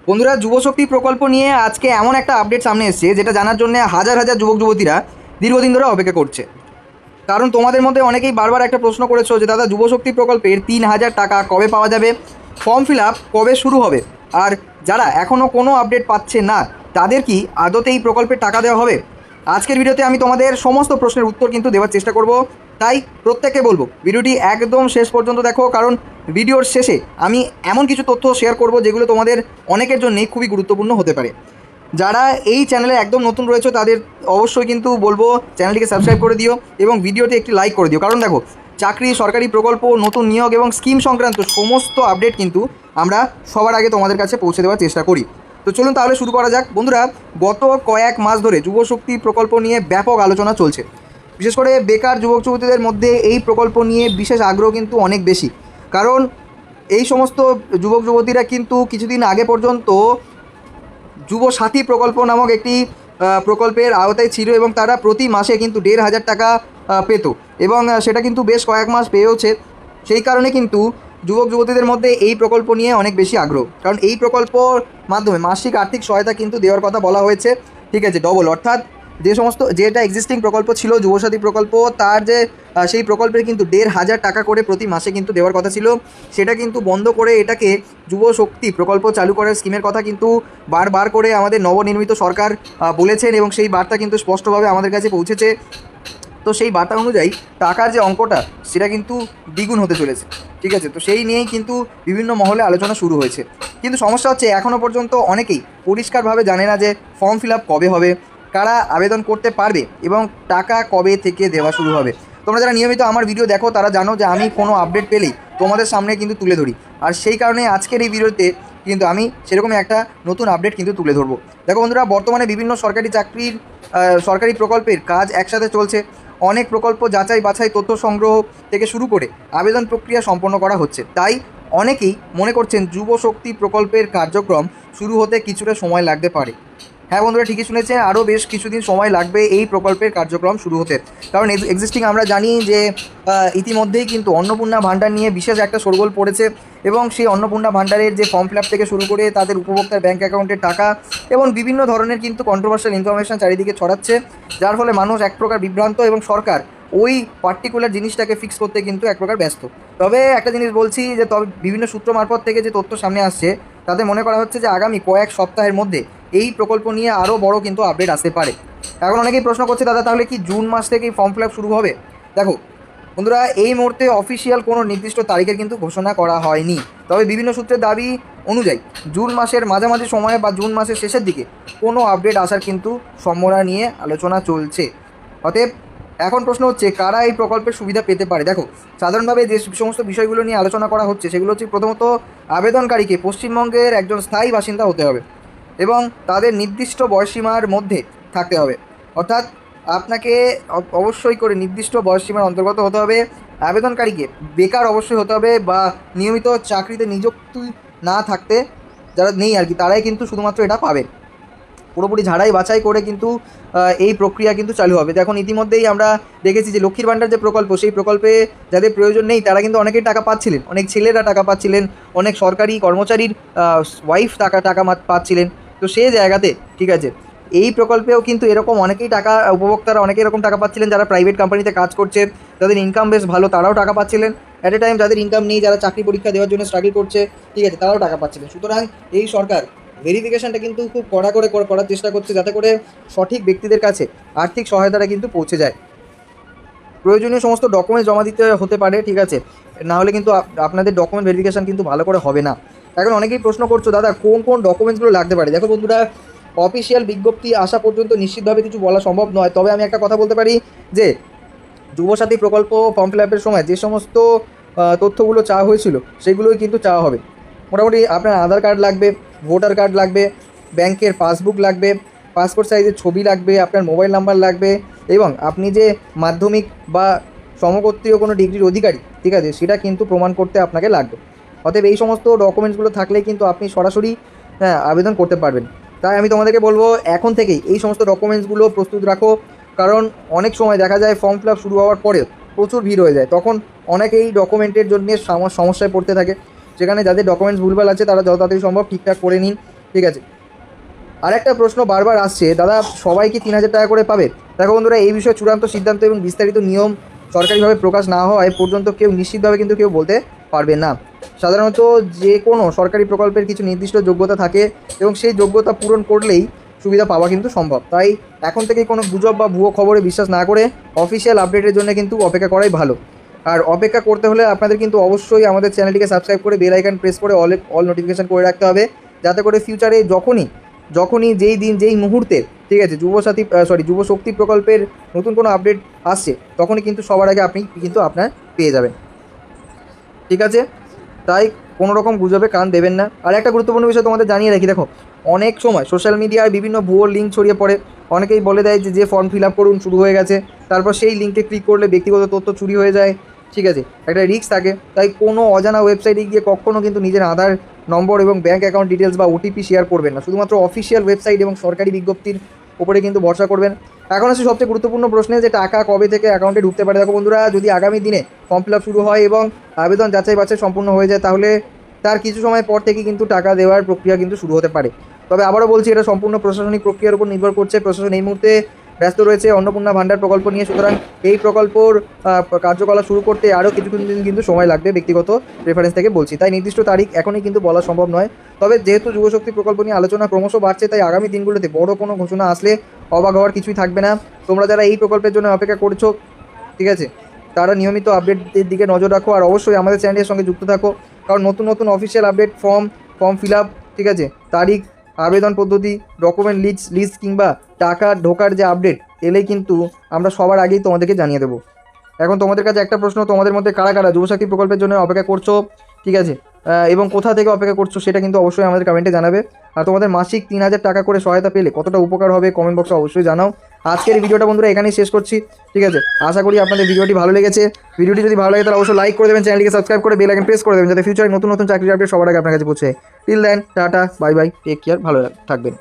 বন্ধুরা, যুবশক্তি প্রকল্প নিয়ে আজকে এমন একটা আপডেট সামনে এসেছে যেটা জানার জন্য হাজার হাজার যুবক যুবতীরা দীর্ঘদিন ধরে অপেক্ষা করছে। কারণ তোমাদের মধ্যে অনেকেই বারবার একটা প্রশ্ন করেছো যে দাদা, যুবশক্তি প্রকল্পের 3,000 টাকা কবে পাওয়া যাবে, ফর্ম ফিল আপ কবে শুরু হবে, আর যারা এখনও কোনো আপডেট পাচ্ছে না তাদের কি আদতে এই প্রকল্পের টাকা দেওয়া হবে? আজকের ভিডিওতে আমি তোমাদের সমস্ত প্রশ্নের উত্তর কিন্তু দেওয়ার চেষ্টা করব। তাই প্রত্যেককে বলবো ভিডিওটি একদম শেষ পর্যন্ত দেখো, কারণ ভিডিওর শেষে আমি এমন কিছু তথ্য শেয়ার করব যেগুলো তোমাদের অনেকের জন্যই খুবই গুরুত্বপূর্ণ হতে পারে। যারা এই চ্যানেলে একদম নতুন রয়েছে তাদের অবশ্যই কিন্তু বলবো চ্যানেলটিকে সাবস্ক্রাইব করে দিও এবং ভিডিওতে একটি লাইক করে দিও। কারণ দেখো, চাকরি, সরকারি প্রকল্প, নতুন নিয়োগ এবং স্কিম সংক্রান্ত সমস্ত আপডেট কিন্তু আমরা সবার আগে তোমাদের কাছে পৌঁছে দেওয়ার চেষ্টা করি। তো চলুন তাহলে শুরু করা যাক। বন্ধুরা, গত কয়েক মাস ধরে যুবশক্তি প্রকল্প নিয়ে ব্যাপক আলোচনা চলছে। বিশেষ করে বেকার যুবক যুবতীদের মধ্যে এই প্রকল্প নিয়ে বিশেষ আগ্রহ কিন্তু অনেক বেশি। কারণ এই সমস্ত যুবক যুবতীরা কিন্তু কিছুদিন আগে পর্যন্ত যুবসাথী প্রকল্প নামক একটি প্রকল্পের আওতায় ছিল এবং তারা প্রতি মাসে কিন্তু 1,500 টাকা পেত এবং সেটা কিন্তু বেশ কয়েক মাস পেয়েওছে। সেই কারণে কিন্তু যুবক যুবতীদের মধ্যে এই প্রকল্প নিয়ে অনেক বেশি আগ্রহ, কারণ এই প্রকল্পর মাধ্যমে মাসিক আর্থিক সহায়তা কিন্তু দেওয়ার কথা বলা হয়েছে। ঠিক আছে, ডবল, অর্থাৎ যেটা এক্সিস্টিং প্রকল্প ছিল যুবসাথী প্রকল্প, তার যে সেই প্রকল্পের কিন্তু 1,500 টাকা করে প্রতি মাসে কিন্তু দেওয়ার কথা ছিল, সেটা কিন্তু বন্ধ করে এটাকে যুবশক্তি প্রকল্প চালু করার স্কিমের কথা কিন্তু বারবার করে আমাদের নবনির্মিত সরকার বলেছেন এবং সেই বার্তা কিন্তু স্পষ্টভাবে আমাদের কাছে পৌঁছেছে। তো সেই বার্তা অনুযায়ী টাকার যে অঙ্কটা সেটা কিন্তু দ্বিগুণ হতে চলেছে। ঠিক আছে, তো সেই নিয়েই কিন্তু বিভিন্ন মহলে আলোচনা শুরু হয়েছে। কিন্তু সমস্যা হচ্ছে এখনও পর্যন্ত অনেকেই পরিষ্কারভাবে জানে না যে ফর্ম ফিল আপ কবে হবে, কারা আবেদন করতে পারবে এবং টাকা কবে থেকে দেওয়া শুরু হবে। তোমরা যারা নিয়মিত আমার ভিডিও দেখো তারা জানো যে আমি কোনো আপডেট পেলেই তোমাদের সামনে কিন্তু তুলে ধরি, আর সেই কারণে আজকের এই ভিডিওতে কিন্তু আমি সেরকমই একটা নতুন আপডেট কিন্তু তুলে ধরবো। দেখো বন্ধুরা, বর্তমানে বিভিন্ন সরকারি চাকরির সরকারি প্রকল্পের কাজ একসাথে চলছে। অনেক প্রকল্প যাচাই বাছাই, তথ্য সংগ্রহ থেকে শুরু করে আবেদন প্রক্রিয়া সম্পন্ন করা হচ্ছে। তাই অনেকেই মনে করছেন যুবশক্তি প্রকল্পের কার্যক্রম শুরু হতে কিছুটা সময় লাগতে পারে। হ্যাঁ বন্ধুরা, ঠিকই শুনেছেন, আরও বেশ কিছুদিন সময় লাগবে এই প্রকল্পের কার্যক্রম শুরু হতে। কারণ এক্সিস্টিং আমরা জানি যে ইতিমধ্যেই কিন্তু অন্নপূর্ণা ভাণ্ডার নিয়ে বিশেষ একটা শোরগোল পড়েছে এবং সেই অন্নপূর্ণা ভাণ্ডারের যে ফর্ম ফিল আপ থেকে শুরু করে তাদের উপভোক্তার ব্যাঙ্ক অ্যাকাউন্টের টাকা এবং বিভিন্ন ধরনের কিন্তু কন্ট্রোভার্সিয়াল ইনফরমেশন চারিদিকে ছড়াচ্ছে, যার ফলে মানুষ এক প্রকার বিভ্রান্ত এবং সরকার ওই পার্টিকুলার জিনিসটাকে ফিক্স করতে কিন্তু এক প্রকার ব্যস্ত। তবে একটা জিনিস বলছি যে তবে বিভিন্ন সূত্র মারফত থেকে যে তথ্য সামনে আসছে তাতে মনে করা হচ্ছে যে আগামী কয়েক সপ্তাহের মধ্যে এই প্রকল্প নিয়ে আরও বড় কিন্তু আপডেট আসতে পারে। এখন অনেকেই প্রশ্ন করছে, দাদা তাহলে কি জুন মাস থেকেই ফর্ম ফিল আপ শুরু হবে? দেখো বন্ধুরা, এই মুহূর্তে অফিসিয়াল কোনো নির্দিষ্ট তারিখের কিন্তু ঘোষণা করা হয়নি। তবে বিভিন্ন সূত্রের দাবি অনুযায়ী জুন মাসের মাঝামাঝি সময়ে বা জুন মাসের শেষের দিকে কোনো আপডেট আসার কিন্তু সম্ভাবনা নিয়ে আলোচনা চলছে। অতএব এখন প্রশ্ন হচ্ছে কারা এই প্রকল্পের সুবিধা পেতে পারে। দেখো, সাধারণভাবে যে সমস্ত বিষয়গুলো নিয়ে আলোচনা করা হচ্ছে সেগুলো হচ্ছে প্রথমত আবেদনকারীকে পশ্চিমবঙ্গের একজন স্থায়ী বাসিন্দা হতে হবে এবং তাদের নির্দিষ্ট বয়সসীমার মধ্যে থাকতে হবে। অর্থাৎ আপনাকে অবশ্যই করে নির্দিষ্ট বয়সসীমার অন্তর্গত হতে হবে। আবেদনকারীকে বেকার অবশ্যই হতে হবে বা নিয়মিত চাকরিতে নিযুক্তি না থাকতে যারা নেই আর কি, তারাই কিন্তু শুধুমাত্র এটা পাবেন। পুরোপুরি ঝাড়াই বাছাই করে কিন্তু এই প্রক্রিয়া কিন্তু চালু হবে। এখন ইতিমধ্যেই আমরা দেখেছি যে লক্ষ্মীর ভাণ্ডার যে প্রকল্প, সেই প্রকল্পে যাদের প্রয়োজন নেই তারা কিন্তু অনেকেই টাকা পাচ্ছিলেন, অনেক ছেলেরা টাকা পাচ্ছিলেন, অনেক সরকারি কর্মচারীর ওয়াইফ টাকা পাচ্ছিলেন। তো সেই জায়গাতে ঠিক আছে, এই প্রকল্পেও কিন্তু এরকম অনেকেই টাকা, উপভোক্তারা অনেকে এরকম টাকা পাচ্ছিলেন যারা প্রাইভেট কোম্পানিতে কাজ করছে, তাদের ইনকাম বেশ ভালো, তারাও টাকা পাচ্ছিলেন। অ্যাট এ টাইম যাদের ইনকাম নেই, যারা চাকরি পরীক্ষা দেওয়ার জন্য স্ট্রাগল করছে, ঠিক আছে, তারাও টাকা পাচ্ছিলেন। সুতরাং এই সরকার ভেরিফিকেশনটা কিন্তু খুব কড়া করে করার চেষ্টা করছে যাতে করে সঠিক ব্যক্তিদের কাছে আর্থিক সহায়তাটা কিন্তু পৌঁছে যায়। প্রয়োজনীয় সমস্ত ডকুমেন্টস জমা দিতে হতে পারে, ঠিক আছে, না হলে কিন্তু আপনাদের ডকুমেন্ট ভেরিফিকেশান কিন্তু ভালো করে হবে না। এখন অনেকেই প্রশ্ন করছো, দাদা কোন কোন ডকুমেন্টসগুলো লাগতে পারে। দেখো বন্ধুরা, অফিসিয়াল বিজ্ঞপ্তি আসা পর্যন্ত নিশ্চিতভাবে কিছু বলা সম্ভব নয়। তবে আমি একটা কথা বলতে পারি যে যুবসাথী প্রকল্প ফর্ম ফিল আপের সময় যে সমস্ত তথ্যগুলো চাওয়া হয়েছিল সেগুলোই কিন্তু চাওয়া হবে। মোটামুটি আপনার আধার কার্ড লাগবে, ভোটার কার্ড লাগবে, ব্যাংকের পাসবুক লাগবে, পাসপোর্ট সাইজের ছবি লাগবে, আপনার মোবাইল নাম্বার লাগবে এবং আপনি যে মাধ্যমিক বা সমগোত্রীয় কোনো ডিগ্রির অধিকারী, ঠিক আছে, সেটা কিন্তু প্রমাণ করতে আপনাকে লাগবে। অতএব এই সমস্ত ডকুমেন্টসগুলো থাকলে কিন্তু আপনি সরাসরি আবেদন করতে পারবেন। তাই আমি তোমাদেরকে বলবো এখন থেকেই এই সমস্ত ডকুমেন্টসগুলো প্রস্তুত রাখো, কারণ অনেক সময় দেখা যায় ফর্ম ফিল আপ শুরু হওয়ার পরে প্রচুর ভিড় হয়ে যায়, তখন অনেকেই ডকুমেন্টের জন্য সমস্যায় পড়তে থাকে। সেখানে যাদের ডকুমেন্টস ভুলভাল আছে তারা যত তাড়াতাড়ি সম্ভব ঠিকঠাক করে নিন ঠিক আছে। আরেকটা প্রশ্ন বারবার আসছে, দাদা সবাই কি 3,000 টাকা করে পাবে? দেখো বন্ধুরা, এই বিষয়ে চূড়ান্ত সিদ্ধান্ত এবং বিস্তারিত নিয়ম সরকারিভাবে প্রকাশ না হওয়ায় পর্যন্ত কেউ নিশ্চিতভাবে কিন্তু কেউ বলতে পারবে না। সাধারণত যে কোনো সরকারি প্রকল্পের কিছু নির্দিষ্ট যোগ্যতা থাকে এবং সেই যোগ্যতা পূরণ করলেই সুবিধা পাওয়া কিন্তু সম্ভব। তাই এখন থেকে কোনো গুজব বা ভুয়ো খবরে বিশ্বাস না করে অফিসিয়াল আপডেটের জন্য কিন্তু অপেক্ষা করাই ভালো। আর অপেক্ষা করতে হলে আপনাদের কিন্তু অবশ্যই আমাদের চ্যানেলটিকে সাবস্ক্রাইব করে বেল আইকন প্রেস করে অল নোটিফিকেশান করে রাখতে হবে, যাতে করে ফিউচারে যখনই যেই দিন যেই মুহূর্তে, ঠিক আছে, যুবশক্তি প্রকল্পের নতুন কোনো আপডেট আসছে তখনই কিন্তু সবার আগে আপনি কিন্তু আপনার পেয়ে যাবেন। ঠিক আছে, তাই কোনো রকম গুজবে কান দেবেন না। আর একটা গুরুত্বপূর্ণ বিষয় তোমাদের জানিয়ে রাখি, দেখো অনেক সময় সোশ্যাল মিডিয়ায় বিভিন্ন ভুয়ো লিঙ্ক ছড়িয়ে পড়ে। অনেকেই বলে দেয় যে ফর্ম ফিল আপ করুন, শুরু হয়ে গেছে, তারপর সেই লিঙ্কে ক্লিক করলে ব্যক্তিগত তথ্য চুরি হয়ে যায়। ঠিক আছে, একটা রিস্ক থাকে। তাই কোনো অজানা ওয়েবসাইটে গিয়ে কখনও কিন্তু নিজের আধার নম্বর এবং ব্যাঙ্ক অ্যাকাউন্ট ডিটেলস বা ওটিপি শেয়ার করবেন না। শুধুমাত্র অফিসিয়াল ওয়েবসাইট এবং সরকারি বিজ্ঞপ্তির উপরে কিন্তু ভরসা করবেন। এখন আসছে সবচেয়ে গুরুত্বপূর্ণ প্রশ্নে, যে টাকা কবে থেকে অ্যাকাউন্টে ঢুকতে পারে। দেখো বন্ধুরা, যদি আগামী দিনে ফর্ম ফিল আপ শুরু হয় এবং আবেদন যাচাই বাছাই সম্পূর্ণ হয়ে যায়, তাহলে তার কিছু সময় পর থেকে কিন্তু টাকা দেওয়ার প্রক্রিয়া কিন্তু শুরু হতে পারে। তবে আবারও বলছি, এটা সম্পূর্ণ প্রশাসনিক প্রক্রিয়ার উপর নির্ভর করছে। প্রশাসন এই মুহূর্তে ব্যস্ত রয়েছে অন্নপূর্ণা ভাণ্ডার প্রকল্প নিয়ে, সুতরাং এই প্রকল্পর কার্যকলাপ শুরু করতে আরও কিছুদিন কিন্তু সময় লাগবে, ব্যক্তিগত রেফারেন্স থেকে বলছি। তাই নির্দিষ্ট তারিখ এখনই কিন্তু বলা সম্ভব নয়। তবে যেহেতু যুবশক্তি প্রকল্প নিয়ে আলোচনা ক্রমশ বাড়ছে, তাই আগামী দিনগুলোতে বড় কোনো ঘোষণা আসলে অবাক হওয়ার কিছুই থাকবে না। তোমরা যারা এই প্রকল্পের জন্য অপেক্ষা করছো, ঠিক আছে, তারা নিয়মিত আপডেটের দিকে নজর রাখো আর অবশ্যই আমাদের চ্যানেলের সঙ্গে যুক্ত থাকো, কারণ নতুন নতুন official update, form fill up, ঠিক আছে, তারিখ, আবেদন পদ্ধতি, ডকুমেন্ট লিস্ট কিংবা টাকা ঢোকার যে আপডেট এলেই কিন্তু আমরা সবার আগেই তোমাদেরকে জানিয়ে দেবো। এখন তোমাদের কাছে একটা প্রশ্ন, তোমাদের মধ্যে কারা কারা যুবশক্তি প্রকল্পের জন্য অপেক্ষা করছো, ঠিক আছে, এবং কোথা থেকে অপেক্ষা করছো সেটা কিন্তু অবশ্যই আমাদের কমেন্টে জানাবে। আর তোমাদের মাসিক 3,000 টাকা করে সহায়তা পেলে কতটা উপকার হবে কমেন্ট বক্সে অবশ্যই জানাও। আজকের এই ভিডিওটা বন্ধুরা এখানেই শেষ করছি, ঠিক আছে। আশা করি আপনাদের ভিডিওটি ভালো লেগেছে। ভিডিওটি যদি ভালো লাগে তাহলে অবশ্যই লাইক করে দেবেন, চ্যানেলটিকে সাবস্ক্রাইব করে বেল আইকন প্রেস করে দেবেন, যাতে ফিউচারে নতুন নতুন চাকরির আপডেট সবার আগে আপনার কাছে পৌঁছে যায়। Till then, tata, bye bye, take care, ভালো থাকবেন।